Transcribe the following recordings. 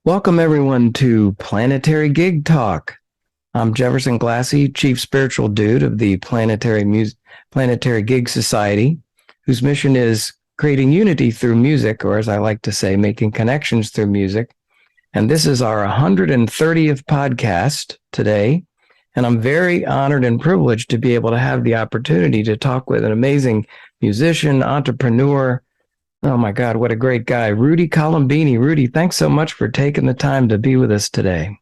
Welcome, everyone, to Planetary Gig Talk. I'm Jefferson Glassy, Chief Spiritual Dude of the Planetary Gig Society, whose mission is creating unity through music, or as I like to say, making connections through music. And this is our 130th podcast today. And I'm very honored and privileged to be able to have the opportunity to talk with an amazing musician, entrepreneur. Oh my God, what a great guy. Rudy Colombini. Rudy, thanks so much for taking the time to be with us today.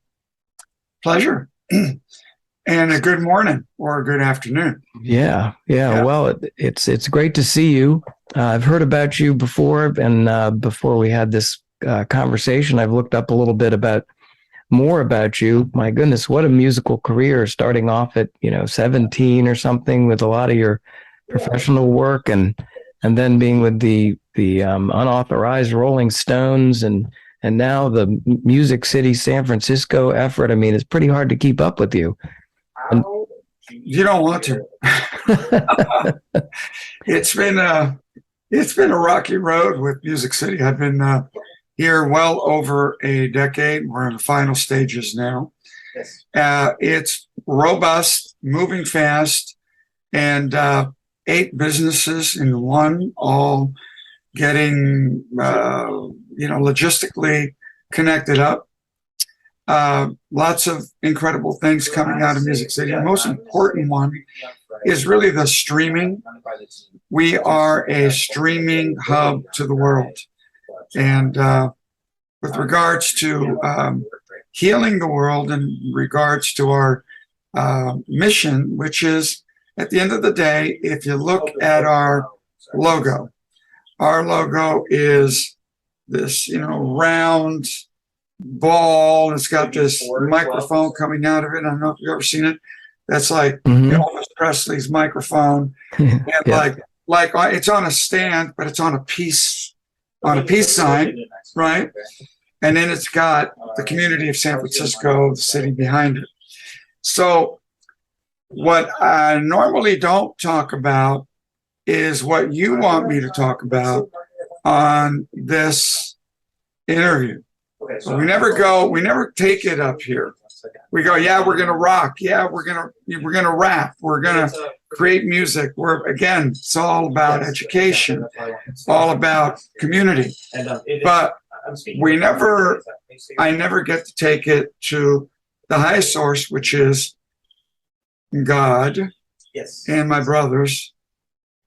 Pleasure. And a good morning or a good afternoon. Yeah. Well, it's great to see you. I've heard about you before, and before we had this conversation, I've looked up a little bit more about you. My goodness, what a musical career, starting off at 17 or something with a lot of your professional work, and then being with the unauthorized Rolling Stones, and now the Music City San Francisco effort. I mean, it's pretty hard to keep up with you. And you don't want to. It's been a rocky road with Music City. I've been here well over a decade. We're in the final stages now. It's robust, moving fast, and 8 businesses in one, all getting logistically connected up. Lots of incredible things coming out of Music City. The most important one is really the streaming. We are a streaming hub to the world. And with regards to healing the world, and regards to our mission, which is, at the end of the day, if you look at our logo is this, round ball. It's got this microphone coming out of it. I don't know if you've ever seen it. That's like Elvis Presley's microphone. And like it's on a stand, but it's on a peace sign, right? And then it's got the community of San Francisco, the city behind it. So what I normally don't talk about is what you want me to talk about on this interview. So we never take it up here. We go, yeah, we're gonna rock, yeah, we're gonna rap, we're gonna create music. It's all about education, all about community. But I never get to take it to the highest source, which is God and my brothers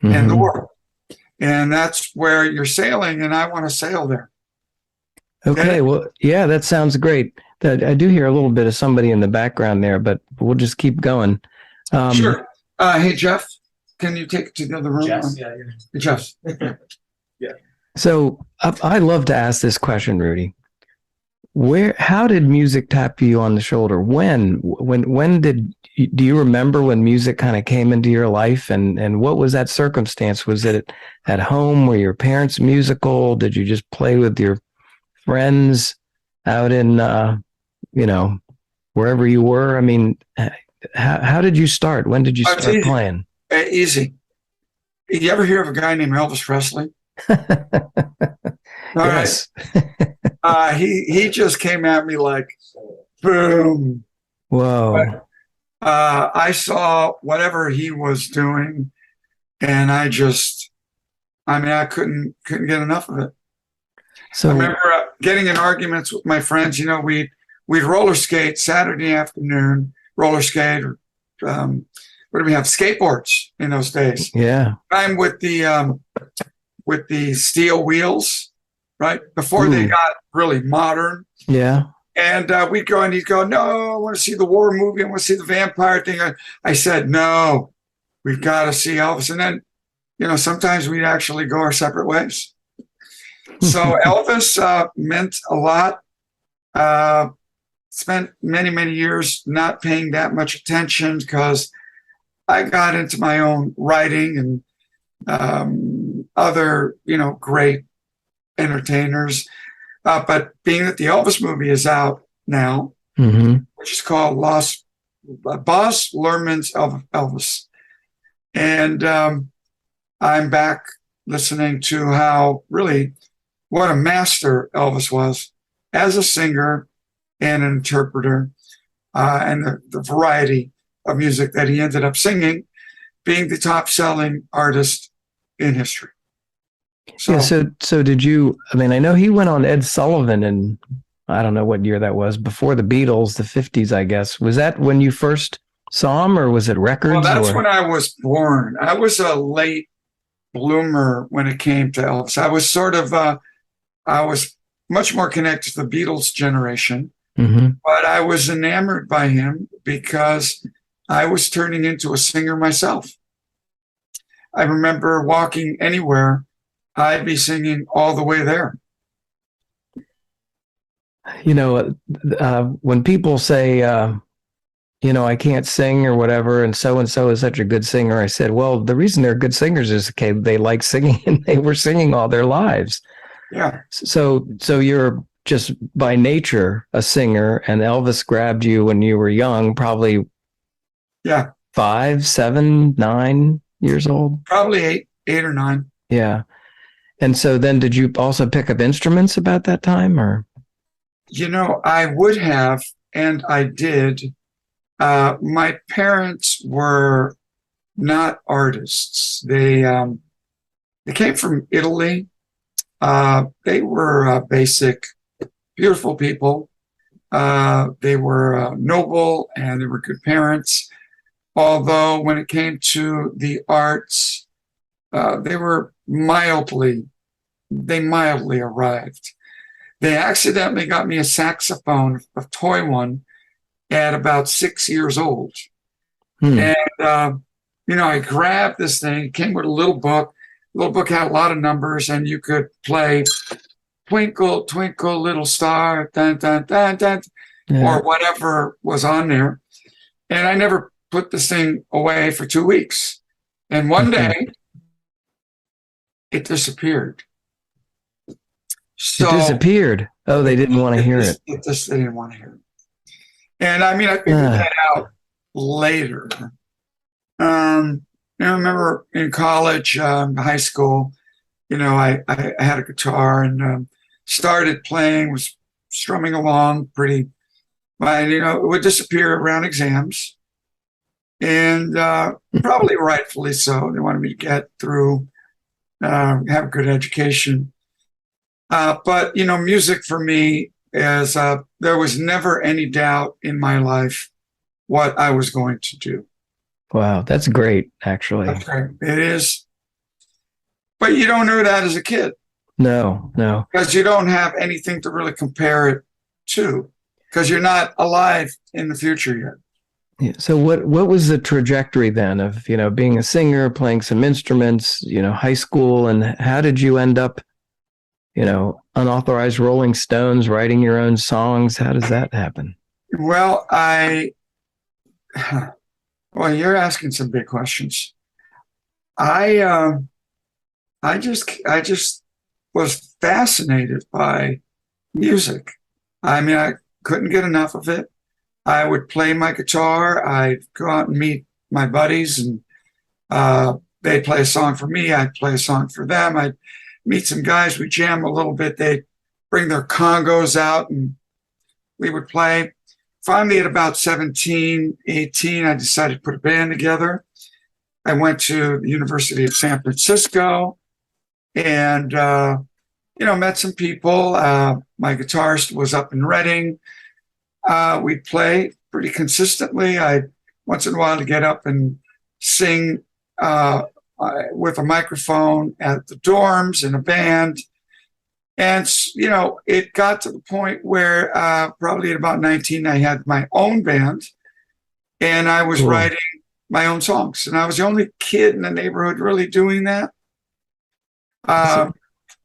and the world. And that's where you're sailing, and I want to sail there. Okay, well, yeah, that sounds great. I do hear a little bit of somebody in the background there, but we'll just keep going. Sure. Hey, Jeff, can you take it to the other room? Jeff. Yeah. So I love to ask this question, Rudy. How did music tap you on the shoulder? When do you remember when music kind of came into your life, and what was that circumstance? Was it at home? Were your parents musical? Did you just play with your friends out in, wherever you were? I mean, how did you start? When did you start playing? Easy. You ever hear of a guy named Elvis Presley? Yes. He just came at me like, boom. Whoa. I saw whatever he was doing, and I couldn't get enough of it. So I remember getting in arguments with my friends. We'd roller skate Saturday afternoon, roller skate, or what do we have? Skateboards in those days. Yeah. I'm with the steel wheels, right? Before they got really modern. Yeah. And we'd go, and he'd go, no, I want to see the war movie. I want to see the vampire thing. I said, no, we've got to see Elvis. And then, sometimes we'd actually go our separate ways. So Elvis meant a lot. Spent many, many years not paying that much attention because I got into my own writing and other, great entertainers. But being that the Elvis movie is out now, which is called Baz Luhrmann's Elvis. And I'm back listening to how really what a master Elvis was as a singer and an interpreter, and the variety of music that he ended up singing, being the top selling artist in history. So did you, I mean, I know he went on Ed Sullivan, and I don't know what year that was, before the Beatles, the 50s, I guess. Was that when you first saw him, or was it records? Well, that's when I was born. I was a late bloomer when it came to Elvis. I was I was much more connected to the Beatles generation, but I was enamored by him because I was turning into a singer myself. I remember walking anywhere, I'd be singing all the way there. You know, when people say, you know, I can't sing or whatever, and so is such a good singer, I said, well, the reason they're good singers is, okay, they like singing and they were singing all their lives. Yeah. So you're just by nature a singer, and Elvis grabbed you when you were young, probably 5, 7, 9 years old. Probably 8 or 9. Yeah. And so then did you also pick up instruments about that time, or? You know, I would have, and I did. My parents were not artists. They came from Italy. They were basic, beautiful people. They were noble, and they were good parents. Although when it came to the arts, they mildly arrived. They accidentally got me a saxophone, a toy one, at about 6 years old. And, you know, I grabbed this thing. It came with a little book. The little book had a lot of numbers, and you could play Twinkle, Twinkle, Little Star, dun, dun, dun, dun, or whatever was on there. And I never put this thing away for 2 weeks. And one day, it disappeared. So it disappeared. Oh, they didn't want to hear it. They didn't want to hear it. And I mean, I figured that out later. I remember in college, high school, you know, I had a guitar and started playing, was strumming along pretty, but, you know, it would disappear around exams. And probably rightfully so. They wanted me to get through, have a good education. But, you know, music for me is, there was never any doubt in my life what I was going to do. Wow, that's great, actually. Okay, it is. But you don't know that as a kid. No. Because you don't have anything to really compare it to, because you're not alive in the future yet. Yeah. So what was the trajectory then of, you know, being a singer, playing some instruments, you know, high school, and how did you end up, you know, unauthorized Rolling Stones, writing your own songs? How does that happen? Well, you're asking some big questions. I just was fascinated by music. I mean, I couldn't get enough of it. I would play my guitar. I'd go out and meet my buddies, and they'd play a song for me. I'd play a song for them. I'd meet some guys. We'd jam a little bit. They'd bring their congos out, and we would play. Finally, at about 17, 18, I decided to put a band together. I went to the University of San Francisco and, you know, met some people. My guitarist was up in Reading. We'd play pretty consistently. I once in a while to get up and sing with a microphone at the dorms in a band. And, you know, it got to the point where probably at about 19, I had my own band, and I was writing my own songs. And I was the only kid in the neighborhood really doing that.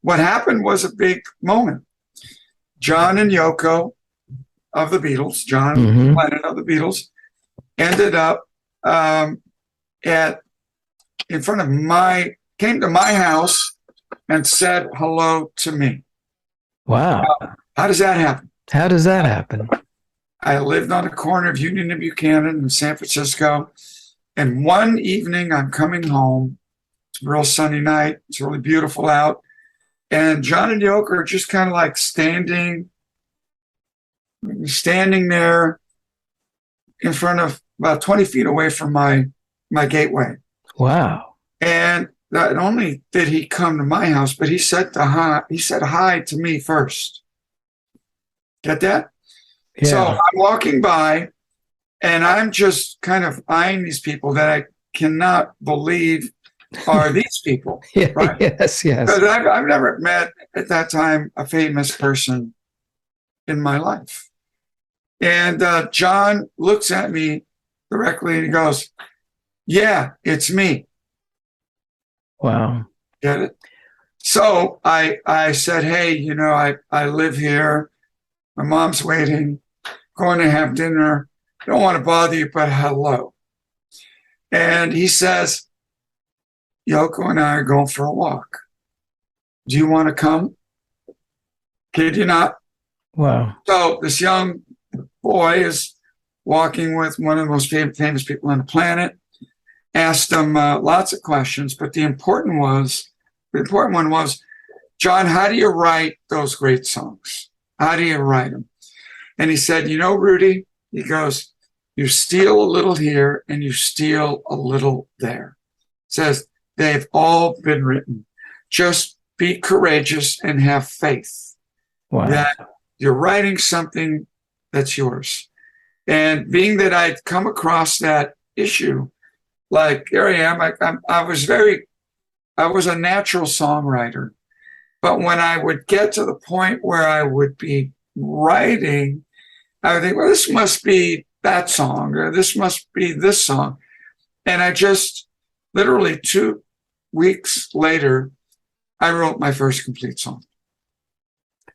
What happened was a big moment. John and Yoko of the Beatles, John Lennon of the Beatles, ended up came to my house and said hello to me. Wow. How does that happen? How does that happen? I lived on the corner of Union and Buchanan in San Francisco. And one evening I'm coming home. It's a real sunny night. It's really beautiful out. And John and Yoko are just kind of like standing standing there in front of about 20 feet away from my gateway. Wow. And not only did he come to my house, but he said hi to me first. Get that? Yeah. So I'm walking by and I'm just kind of eyeing these people that I cannot believe are these people. Yeah, right? yes, yes. Because I've never met at that time a famous person in my life. And John looks at me directly and he goes, "Yeah, it's me." Wow. Get it? So I said, "Hey, I live here. My mom's waiting, going to have dinner. Don't want to bother you, but hello." And he says, "Yoko and I are going for a walk. Do you want to come?" Kid you not. Wow. So this young boy is walking with one of the most famous people on the planet. Asked him lots of questions, but the important one was, "John, how do you write those great songs? How do you write them?" And he said, "Rudy," he goes, "you steal a little here and you steal a little there." Says, "They've all been written. Just be courageous and have faith that you're writing something that's yours." And being that I'd come across that issue, like here I am, I was a natural songwriter. But when I would get to the point where I would be writing, I would think, well, this must be that song, or this must be this song. And I just literally 2 weeks later, I wrote my first complete song.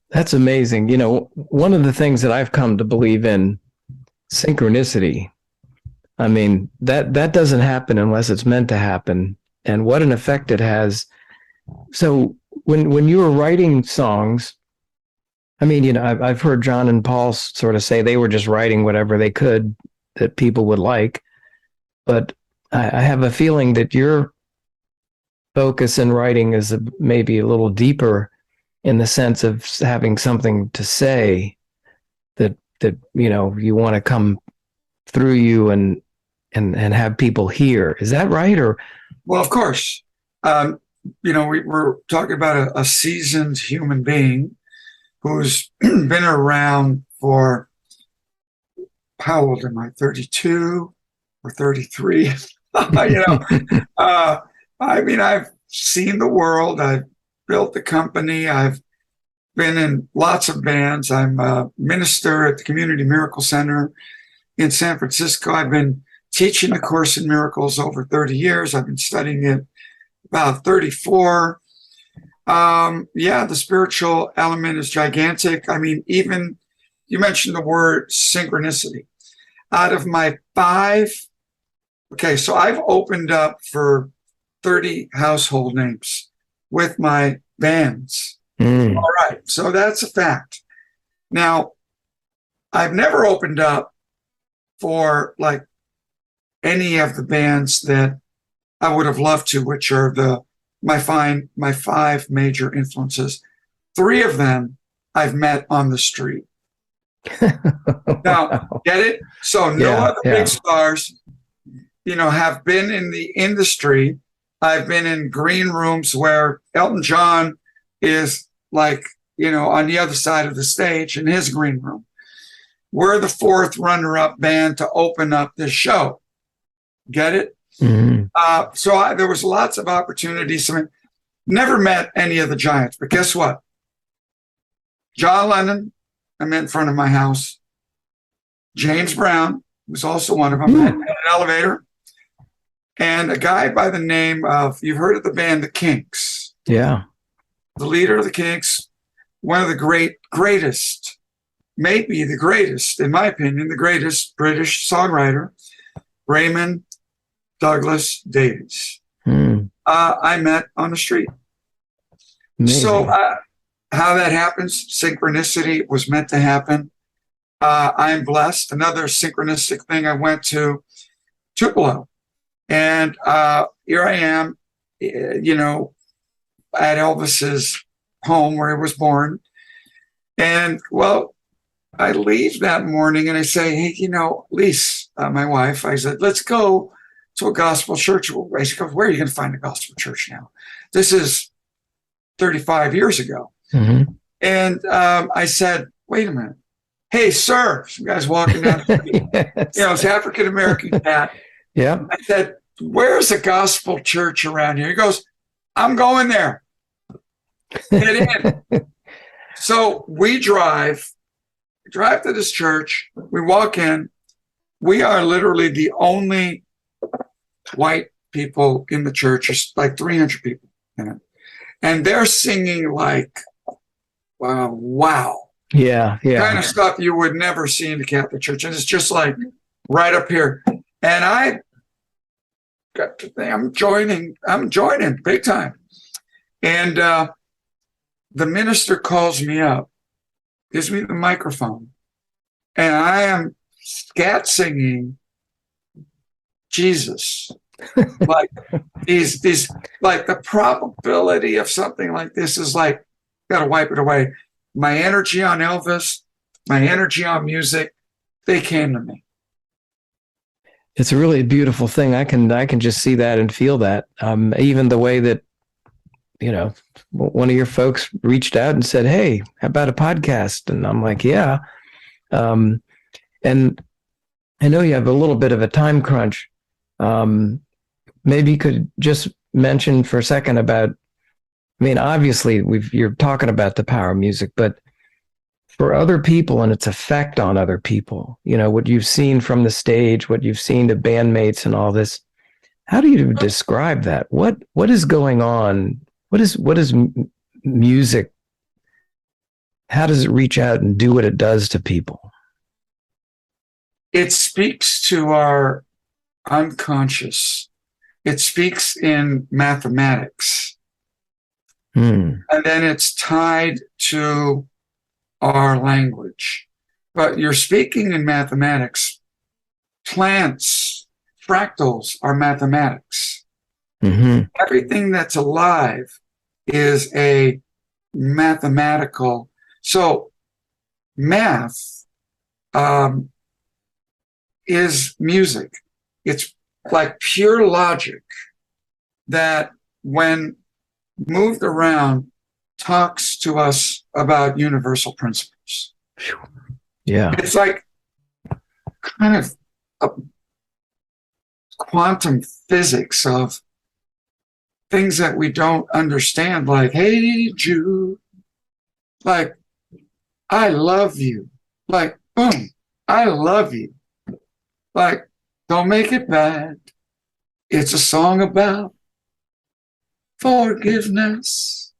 That's amazing. One of the things that I've come to believe in, synchronicity. I mean, that doesn't happen unless it's meant to happen. And what an effect it has. So when you were writing songs, I mean, I've heard John and Paul sort of say they were just writing whatever they could that people would like. But I have a feeling that your focus in writing is maybe a little deeper in the sense of having something to say that you want to come through you and have people hear. Is that right? Or well, of course, we're talking about a seasoned human being who's been around for, how old am I? 32 or 33? I mean, I've seen the world. I've built the company. I've been in lots of bands. I'm a minister at the Community Miracle Center in San Francisco. I've been teaching a course in miracles over 30 years. I've been studying it about 34. The spiritual element is gigantic. I mean, even you mentioned the word synchronicity. Out of my 5, so I've opened up for 30 household names with my bands. All right, so that's a fact. Now, I've never opened up for like any of the bands that I would have loved to, which are my 5 major influences. 3 of them I've met on the street. Now, get it? So no other big stars, have been in the industry. I've been in green rooms where Elton John is like, on the other side of the stage in his green room. We're the 4th runner-up band to open up this show. Get it? Mm-hmm. So there was lots of opportunities. I mean, never met any of the giants, but guess what? John Lennon, I met in front of my house. James Brown was also one of them. Met in an elevator. And a guy by the name of, you've heard of the band The Kinks. Yeah. The leader of the Kinks, one of the greatest, maybe the greatest, in my opinion, the greatest British songwriter, Raymond Douglas Davies. I met on the street. Amazing. So how that happens, synchronicity was meant to happen. I'm blessed. Another synchronistic thing, I went to Tupelo. And here I am, at Elvis's home where he was born. And, well, I leave that morning and I say, hey, Lise, my wife, I said, let's go to a gospel church. She goes, where are you going to find a gospel church now? This is 35 years ago. Mm-hmm. And I said, wait a minute. Hey, sir, some guy's walking down the street. Yes. It's African-American cat. Yeah. I said, where's a gospel church around here? He goes, I'm going there. Get in. So we drive to this church. We walk in. We are literally the only white people in the church. There's like 300 people in it. And they're singing like, wow. Yeah. Kind of stuff you would never see in the Catholic Church. And it's just like right up here. And I got to think, I'm joining big time. And the minister calls me up, gives me the microphone, and I am scat singing Jesus. Like these like the probability of something like this is like, gotta wipe it away. My energy on Elvis, my energy on music, they came to me. It's a really beautiful thing. I can just see that and feel that. Even the way that, one of your folks reached out and said, hey, how about a podcast? And I'm like, yeah. And I know you have a little bit of a time crunch. Maybe you could just mention for a second about, obviously you're talking about the power of music, but for other people and its effect on other people, what you've seen from the stage, what you've seen to bandmates and all this, how do you describe that? What is going on? What is music? How does it reach out and do what it does to people? It speaks to our unconscious. It speaks in mathematics. And then it's tied to our language. But you're speaking in mathematics. Plants, fractals are mathematics. Mm-hmm. Everything that's alive is a mathematical. So math is music. It's like pure logic that when moved around talks to us about universal principles. Yeah. It's like kind of a quantum physics of things that we don't understand, like, hey, Jude, like, I love you. Like, boom, I love you. Like, don't make it bad. It's a song about forgiveness.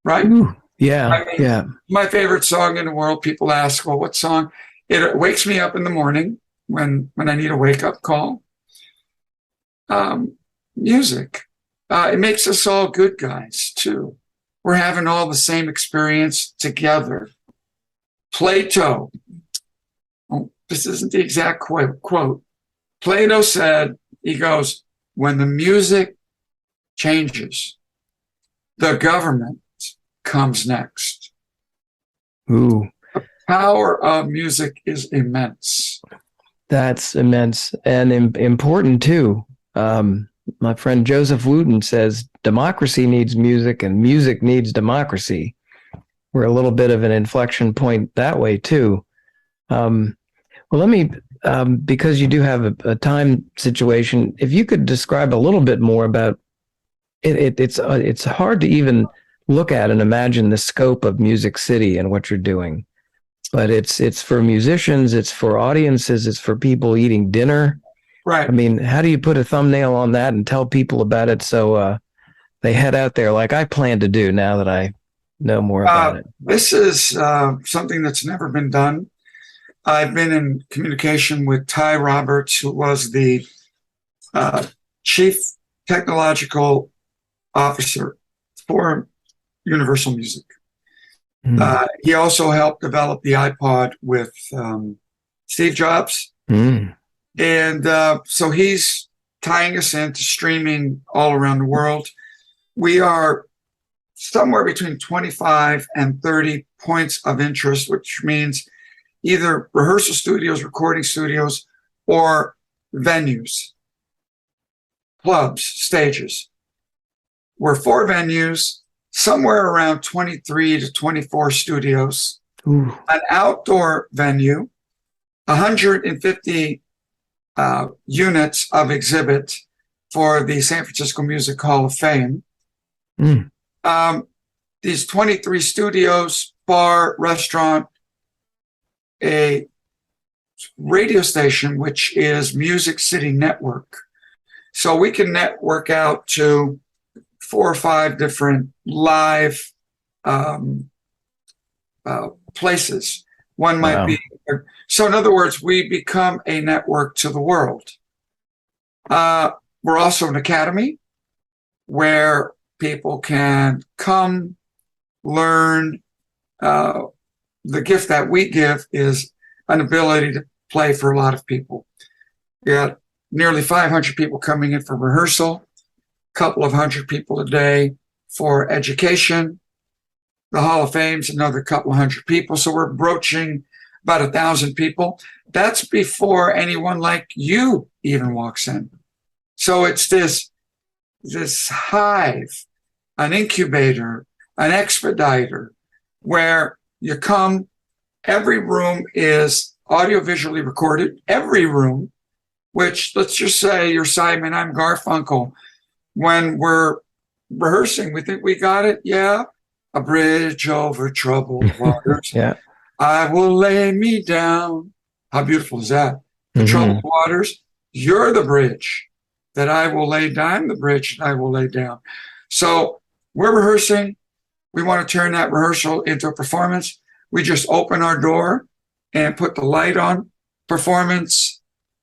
Right? Ooh, yeah, yeah. My favorite song in the world, people ask, well, what song? It wakes me up in the morning when I need a wake-up call. Music. It makes us all good guys, too. We're having all the same experience together. Plato. Oh, this isn't the exact quote. Plato said, he goes, when the music changes, the government comes next. Ooh. The power of music is immense. That's immense and important, too. My friend Joseph Wooten says democracy needs music and music needs democracy. We're a little bit of an inflection point that way, too. Well, let me, because you do have a time situation, if you could describe a little bit more about it. It's hard to even look at and imagine the scope of Music City and what you're doing. But it's for musicians, it's for audiences, it's for people eating dinner. Right. How do you put a thumbnail on that and tell people about it so they head out there like I plan to do now that I know more about it? This is something that's never been done. I've been in communication with Ty Roberts, who was the chief technological officer for Universal Music. He also helped develop the iPod with Steve Jobs. And so he's tying us into streaming all around the world. We are somewhere between 25 and 30 points of interest, which means either rehearsal studios, recording studios, or venues, clubs, stages. We're 4 venues, somewhere around 23 to 24 studios, Ooh. an outdoor venue, 150 units of exhibit for the San Francisco Music Hall of Fame. Mm. These 23 studios, bar, restaurant, a radio station, which is Music City Network. So we can network out to 4 or 5 different live places. One might be. So in other words, we become a network to the world. We're also an academy where people can come, learn. The gift that we give is an ability to play for a lot of people. We got nearly 500 people coming in for rehearsal, a couple of hundred people a day for education. The Hall of Fame's another couple of hundred people. So we're broaching about 1,000 people. That's before anyone like you even walks in. So it's this hive, an incubator, an expediter, where you come, every room is audiovisually recorded, every room, which let's just say you're Simon, I'm Garfunkel. When we're rehearsing, we think we got it. Yeah. A bridge over troubled waters. Yeah. I will lay me down. How beautiful is that? The troubled waters, you're the bridge that I will lay down. I'm the bridge that I will lay down. So we're rehearsing. We want to turn that rehearsal into a performance. We just open our door and put the light on. Performance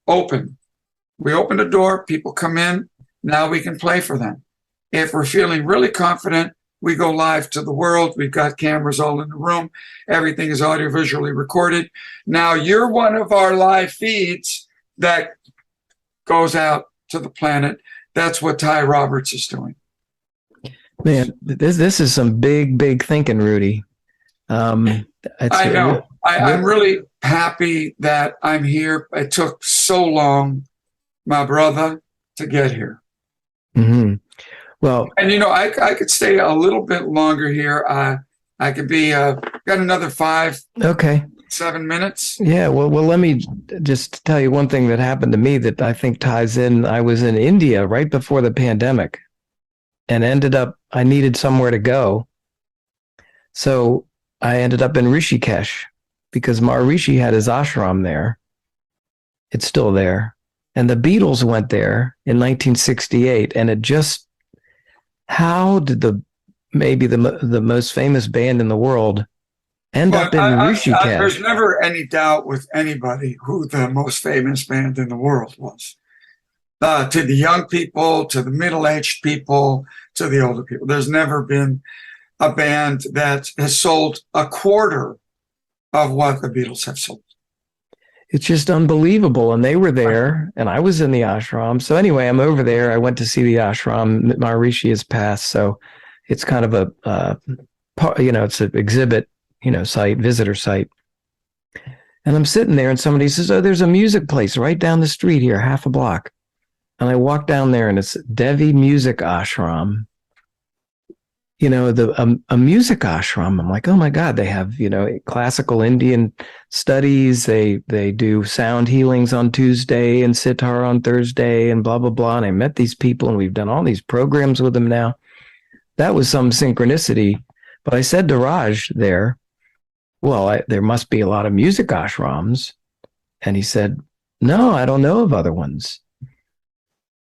open. We open the door, people come in. Now we can play for them. If we're feeling really confident, we go live to the world. We've got cameras all in the room. Everything is audiovisually recorded. Now you're one of our live feeds that goes out to the planet. That's what Ty Roberts is doing. Man, this is some big thinking, Rudy. I know. I'm really happy that I'm here. It took so long, my brother, to get here. Mm-hmm. Well, and I could stay a little bit longer here. I could be got another 7 minutes. Yeah. Well, let me just tell you one thing that happened to me that I think ties in. I was in India right before the pandemic, and I needed somewhere to go. So I ended up in Rishikesh because Maharishi had his ashram there. It's still there. And the Beatles went there in 1968. And how did maybe the most famous band in the world end up in Rishikesh? There's never any doubt with anybody who the most famous band in the world was. To the young people, to the middle-aged people, to the older people. There's never been a band that has sold a quarter of what the Beatles have sold. It's just unbelievable. And they were there, and I was in the ashram. So anyway, I'm over there. I went to see the ashram. Maharishi has passed, so it's kind of it's an exhibit, site, visitor site. And I'm sitting there, and somebody says, "Oh, there's a music place right down the street here, half a block." And I walk down there, and it's Devi Music Ashram. A music ashram. I'm like, oh my God, they have, classical Indian studies. They do sound healings on Tuesday and sitar on Thursday and blah, blah, blah. And I met these people and we've done all these programs with them now. That was some synchronicity. But I said to Raj there, well, there must be a lot of music ashrams. And he said, no, I don't know of other ones.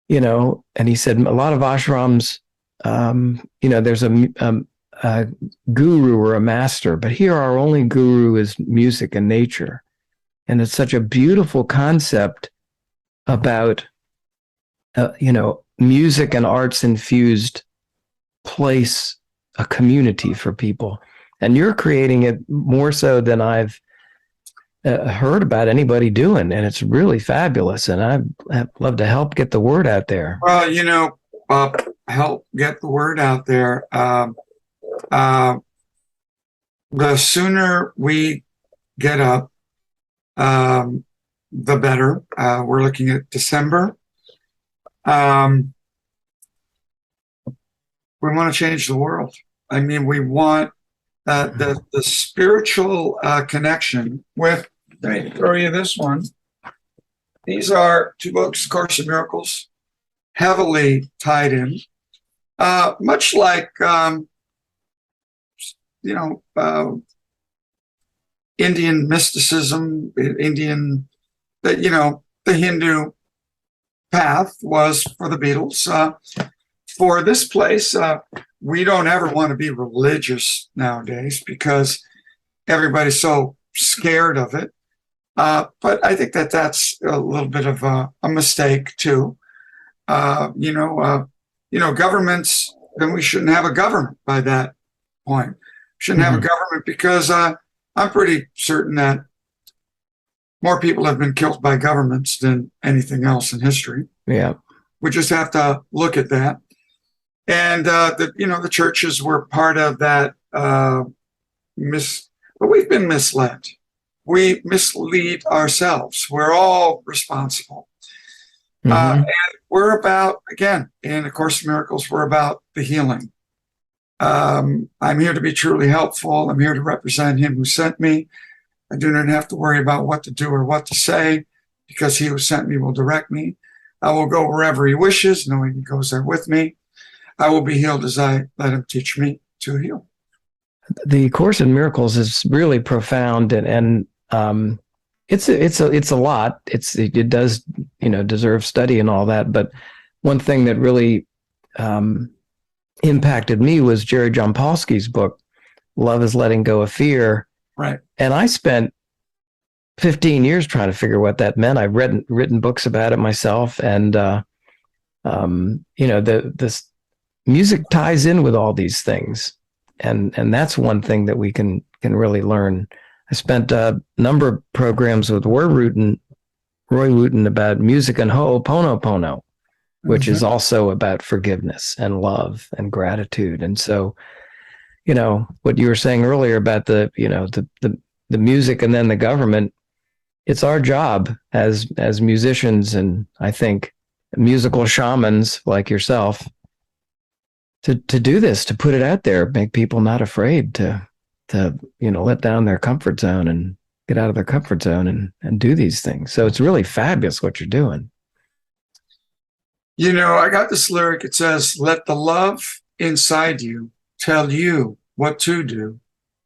And he said, a lot of ashrams, there's a guru or a master, but here our only guru is music and nature. And it's such a beautiful concept about, music and arts infused place, a community for people. And you're creating it more so than I've heard about anybody doing. And it's really fabulous. And I'd love to help get the word out there. Well, help get the word out there. The sooner we get up, the better. We're looking at December. Um, we want to change the world. I mean, we want the spiritual connection with. Let me throw you this one. These are two books, Course in Miracles, heavily tied in, much like you know, Indian mysticism, Indian, the Hindu path was for the Beatles. For this place, we don't ever want to be religious nowadays because everybody's so scared of it. But I think that that's a little bit of a mistake too. Governments, then we shouldn't have a government by that point. Shouldn't have a government because I'm pretty certain that more people have been killed by governments than anything else in history. Yeah. We just have to look at that. And, the churches were part of that, but we've been misled. We mislead ourselves. We're all responsible. And we're about, again, in A Course in Miracles, we're about the healing. I'm here to be truly helpful. I'm here to represent him who sent me. I do not have to worry about what to do or what to say because he who sent me will direct me. I will go wherever he wishes, knowing he goes there with me. I will be healed as I let him teach me to heal. The Course in Miracles is really profound, and it's a lot. It does deserve study and all that. But one thing that really impacted me was Jerry John Paulsky's book, Love is Letting Go of Fear. Right. And I spent 15 years trying to figure what that meant. I've written books about it myself, and this music ties in with all these things, and that's one thing that we can really learn. I spent a number of programs with Roy Wooten about music and Ho'oponopono, which is also about forgiveness and love and gratitude. And so, what you were saying earlier about the music and then the government, it's our job as musicians, and I think musical shamans like yourself, to do this, to put it out there, make people not afraid to let down their comfort zone and get out of their comfort zone and do these things. So it's really fabulous what you're doing. I got this lyric. It says, "Let the love inside you tell you what to do.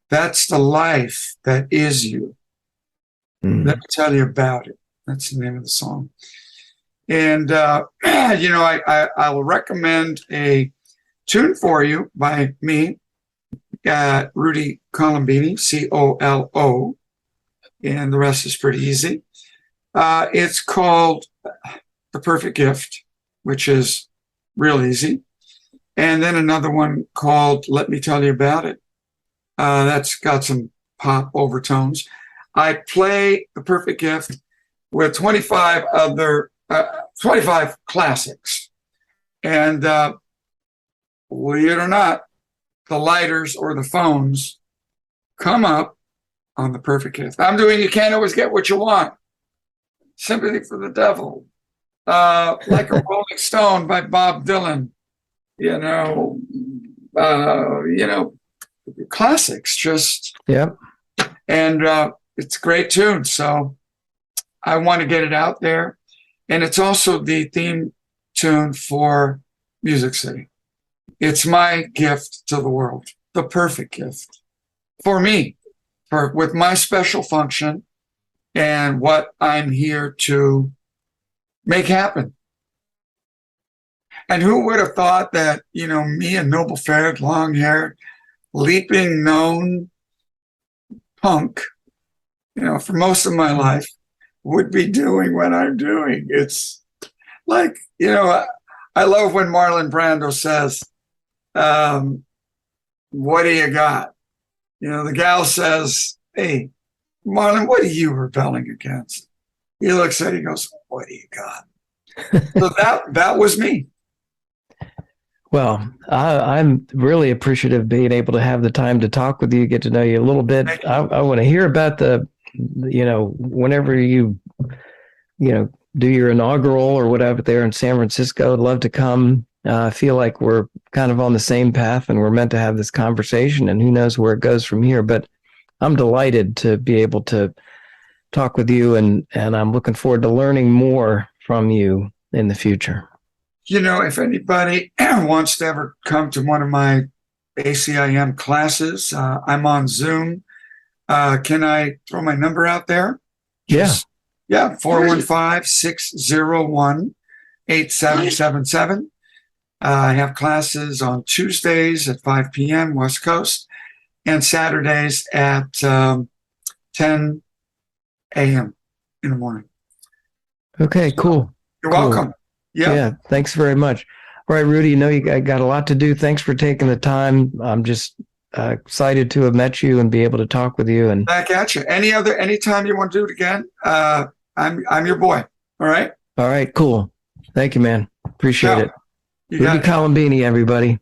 That's the life that is you. Let me tell you about it." That's the name of the song. And, I will recommend a tune for you by me, Rudy Colombini, Colo, and the rest is pretty easy. It's called The Perfect Gift, which is real easy. And then another one called Let Me Tell You About It. That's got some pop overtones. I play The Perfect Gift with 25 classics. And believe it or not, the lighters or the phones come up on The Perfect Gift. I'm doing You Can't Always Get What You Want. Sympathy for the Devil. Like a Rolling Stone by Bob Dylan. Classics just. Yep. And it's a great tune. So I want to get it out there. And it's also the theme tune for Music City. It's my gift to the world, the perfect gift for me, with my special function and what I'm here to make happen. And who would have thought that, me, a noble-fared, long-haired, leaping known punk, for most of my life, would be doing what I'm doing. It's like, I love when Marlon Brando says, what do you got? The gal says, "Hey, Marlon, what are you rebelling against?" He looks at it, he goes, "What do you got?" So that was me. Well, I'm really appreciative of being able to have the time to talk with you, get to know you a little bit. I want to hear about whenever do your inaugural or whatever there in San Francisco. I'd love to come. I feel like we're kind of on the same path and we're meant to have this conversation, and who knows where it goes from here. But I'm delighted to be able to talk with you, and I'm looking forward to learning more from you in the future. If anybody wants to ever come to one of my ACIM classes, I'm on Zoom. Can I throw my number out there? Yeah, 415-601-8777. I have classes on Tuesdays at 5 p.m. West Coast and Saturdays at 10 a.m. in the morning. Okay, cool. You're welcome. Yeah, thanks very much. All right, Rudy, you got a lot to do. Thanks for taking the time. I'm just excited to have met you and be able to talk with you. And back at you. Anytime you want to do it again, I'm your boy. All right. All right, cool. Thank you, man. Appreciate it. You got Rudy Colombini, everybody.